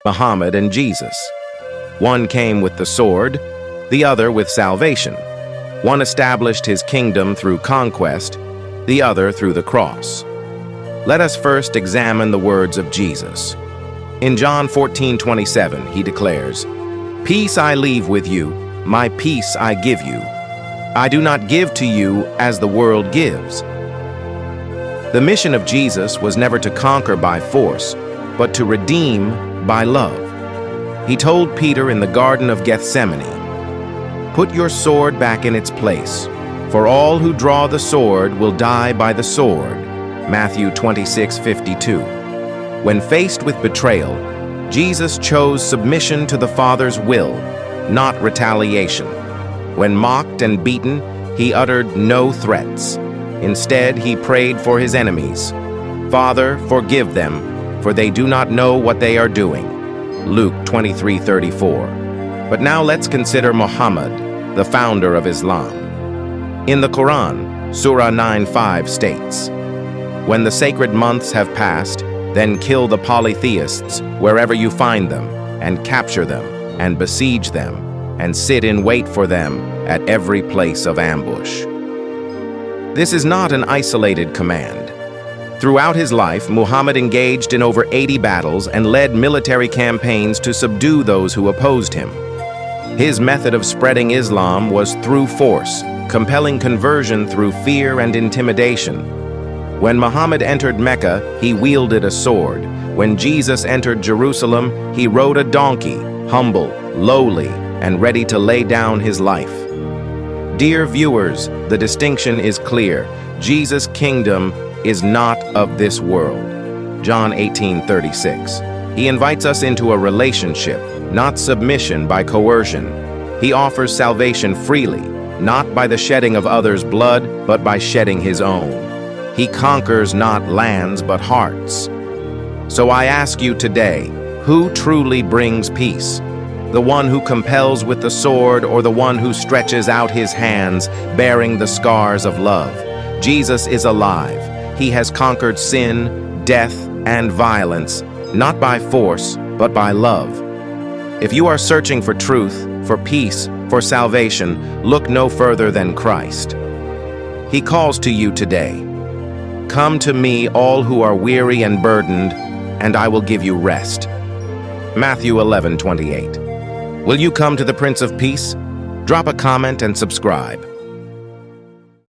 Muhammad and Jesus. One came with the sword, the other with salvation. One established his kingdom through conquest, the other through the cross. Let us first examine the words of Jesus. In John 14:27, he declares, "Peace I leave with you, my peace I give you. I do not give to you as the world gives." The mission of Jesus was never to conquer by force, but to redeem by love. He told Peter in the Garden of Gethsemane, "Put your sword back in its place, for all who draw the sword will die by the sword." Matthew 26:52. When faced with betrayal, Jesus chose submission to the Father's will, not retaliation. When mocked and beaten, he uttered no threats. Instead, he prayed for his enemies. "Father, forgive them, for they do not know what they are doing." Luke 23:34. But now let's consider Muhammad, the founder of Islam. In the Quran, Surah 9:5 states, "When the sacred months have passed, then kill the polytheists wherever you find them, and capture them, and besiege them, and sit in wait for them at every place of ambush." This is not an isolated command. Throughout his life, Muhammad engaged in over 80 battles and led military campaigns to subdue those who opposed him. His method of spreading Islam was through force, compelling conversion through fear and intimidation. When Muhammad entered Mecca, he wielded a sword. When Jesus entered Jerusalem, he rode a donkey, humble, lowly, and ready to lay down his life. Dear viewers, the distinction is clear. Jesus' kingdom is not of this world. John 18:36. He invites us into a relationship, not submission by coercion. He offers salvation freely, not by the shedding of others' blood, but by shedding his own. He conquers not lands, but hearts. So I ask you today, who truly brings peace? The one who compels with the sword, or the one who stretches out his hands, bearing the scars of love? Jesus is alive. He has conquered sin, death, and violence, not by force, but by love. If you are searching for truth, for peace, for salvation, look no further than Christ. He calls to you today. "Come to me, all who are weary and burdened, and I will give you rest." Matthew 11:28. Will you come to the Prince of Peace? Drop a comment and subscribe.